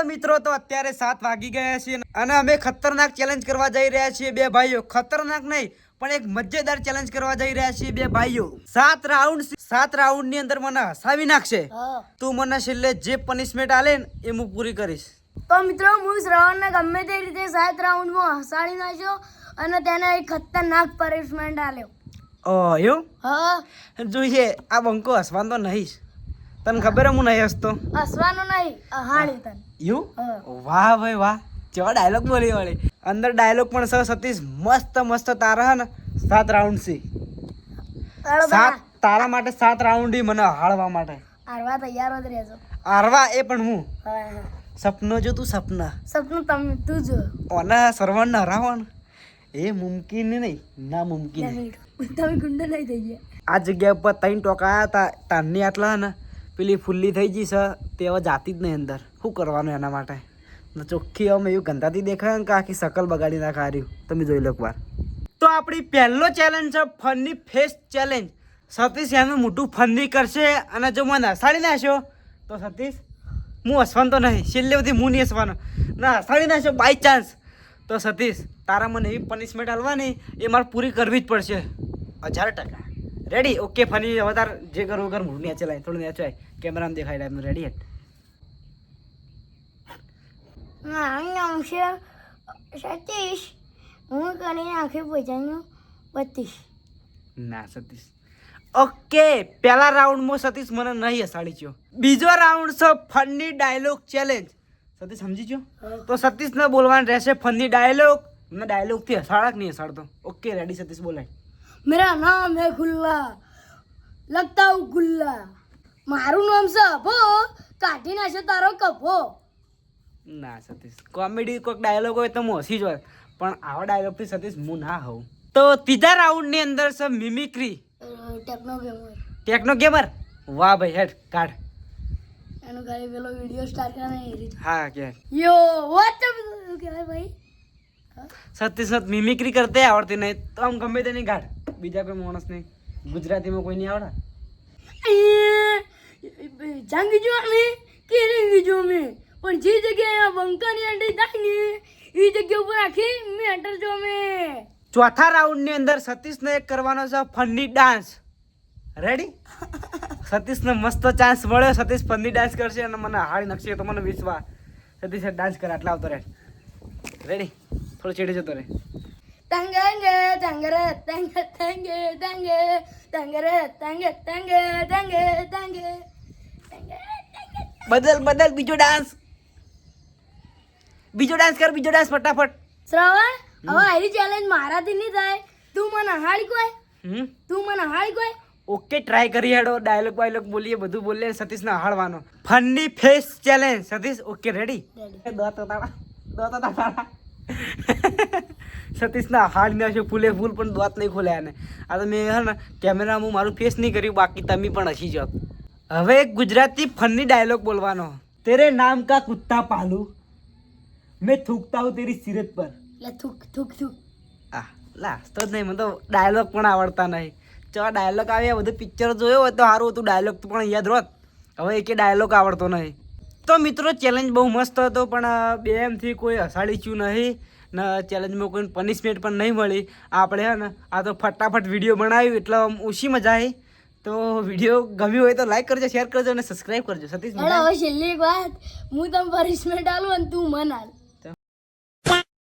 Hello મિત્રો, તો અત્યારે 7 વાગી ગયા છે અને અમે ખતરનાક ચેલેન્જ કરવા જઈ રહ્યા છીએ બે ભાઈઓ. ખતરનાક નહીં પણ એક મજેદાર ચેલેન્જ કરવા જઈ રહ્યા છીએ બે ભાઈઓ. 7 રાઉન્ડ ની અંદર મને હસાવી નાખશે. તું મને છેલ્લે જે પનિશમેન્ટ આલે ને એ હું પૂરી કરીશ. તો મિત્રો હું શ્રવણને ગમે તે રીતે 7 રાઉન્ડમાં હસાડી નાખ્યો અને તેને એક ખતરનાક પનિશમેન્ટ આલ્યો. એવું હા, જોઈએ આ બંકો હસવાનો તો નહીં. તને ખબર હું નહીં હસતો. હસવાનો નહીં, અહાણી તને. યુ વાહ ભાઈ વાહ, કેવા ડાયલોગ બોલી વાળી. અંદર ડાયલોગ પણ સર સતીશ મસ્ત તારા હે ને 7 રાઉન્ડ છે. તારા માટે 7 રાઉન્ડ મને હાળવા માટે હારવા તૈયાર જ રહેજો. હારવા એ પણ હું. હા, સપનો જો તું સપના સપનું તું જો. ઓના સરવણ ના રાવણ એ મુમકિન નહીં, ના મુમકિન. તમે ગુંડા નહીં થઈ ગયા. આ જગ્યા ઉપર 3 ટોકા આવ્યા હતા. તારની આટલા ને પેલી ફુલ્લી થઈ ગઈ છે તે હવે જાતી જ નહીં અંદર. શું કરવાનું એના માટે? ચોખ્ખી અમે એવું ગંધાથી દેખાય ને કે આખી શકલ બગાડી નાખાર્યું. તમે જોઈ લો એકવાર. તો આપણી પહેલો ચેલેન્જ છે ફની ફેસ ચેલેન્જ. સતીશ એનું મોટું ફની કરશે અને જો મને હસાડી નાખ્યો તો સતીશ હું હસવાનો તો નહીં, છેલ્લે બધી હું નહીં હસવાનો ના. હસાડી નાખ્યો બાય ચાન્સ તો સતીશ તારા મને એવી પનિશમેન્ટ આલવાની એ મારે પૂરી કરવી જ પડશે 1000%. રેડી? Okay funny. હવે તાર જે કરવું કર. મૂળ નેચે લાય, થોડું નેચો આય, કેમેરામાં દેખાય ટાઈમ. Ready hat? નામ છે સતીશ. હું કરીને આખી પૈસાનું 32. ના સતીશ. ઓકે, પહેલા રાઉન્ડમાં સતીશ મને નહીં હસાડી ગયો. બીજો રાઉન્ડ છે ફની ડાયલોગ ચેલેન્જ. સતીશ સમજી ગયો? તો સતીશને બોલવાનું રહેશે ફની ડાયલોગ. મેં ડાયલોગથી હસાડા કે નહીં હસાડતો? ઓકે રેડી સતીશ બોલાય. मेरा नाम है गुल्ला, लगता हूँ गुल्ला. મારું નામ છે અભો, કાઢી નાખે તારો કભો. ના સતીશ, કોમેડી કોઈક ડાયલોગ હોય તો હું હસી જ હોય, પણ આવા ડાયલોગથી સતીશ હું ના હોઉં. તો ત્રીજા રાઉન્ડની અંદર છે મિમિક્રી. Techno gamer. વાહ ભાઈ, હેડ કાઢ. એનો ગાડી પેલો વિડિયો સ્ટાર્ટ કરવાનો. હા કે યો વોટ્સઅપ કહેવાય ભાઈ. સતીશ મિમિક્રી કરતે આવડતી નહીં તો આમ ગમે તે નહીં કાઢ. બીજા કોઈ માણસ નહીં, ગુજરાતીમાં કોઈ નહીં આવડે. જાંગી જો અમે કેરેંગી જો અમે પણ જે જગ્યાએ આ બંકાની એન્ટ્રી થાય ને એ જગ્યા ઉપર આખી મેં એન્ટર જો અમે. ચોથા રાઉન્ડની અંદર સતીશને એક કરવાનો છે ફની ડાન્સ. રેડી? સતીશને મસ્ત ચાન્સ મળ્યો. સતીશ ફની ડાન્સ કરશે અને મને હારી નાખશે તો મને વિશ્વાસ. સતીશ ડાન્સ કરે આટલા આવતો રહે. રેડી? થોડો ચેડે જતો રહે. તંગે તંગરે તંગે તંગે તંગે તંગરે તંગે તંગે તંગે તંગે બદલ બીજો ડાન્સ કર. બીજો ડાન્સ ફટાફટ. શ્રવણ, હવે આરી ચેલેન્જ મારાથી નહીં થાય. તું મને હાળી કોઈ. ઓકે ટ્રાય કરી હેડો. ડાયલોગ બાયલોગ બોલીએ, બધું બોલીએ. સતીશને હાળવાનો funny face challenge. Satish okay ready? સતીશના હાડ નાખ્યો ફૂલે ફૂલ પણ દાંત નહીં ખોલ્યા ને. આ તો મેં હે ને કેમેરામાં હું મારું ફેસ નહીં કર્યું, બાકી તમે પણ હસી જાઓ. હવે એક ગુજરાતી ફની ડાયલોગ બોલવાનો. તેરે નામ કા કુત્તા પાલુ, મેં થૂકતા હું તેરી સિરત પર. લે થૂક થૂક થૂક. આ લાસ્ટ જ નહીં, મને તો ડાયલોગ પણ આવડતા નહીં. ચા ડાયલોગ આવ્યા, બધું પિક્ચર જોયો હોય તો સારું હતું. ડાયલોગ તો પણ યાદ રોત. હવે એકે ડાયલોગ આવડતો નહીં. તો મિત્રો ચેલેન્જ બહુ મસ્ત હતો, પણ બે એમથી કોઈ હસાડી ચું નહીં ને ચેલેન્જમાં કોઈ પનિશમેન્ટ પણ નહીં મળી. આપણે હે ને આ તો ફટાફટ વિડીયો બનાવ્યું એટલે ઓછી મજા આવી. તો વિડીયો ગમ્યો હોય તો લાઈક કરજો, શેર કરજો અને સબસ્ક્રાઈબ કરજો. સતીશ હવે છેલ્લી એક વાત, હું તમને પનિશમેન્ટ આલું અને તું મને આલ.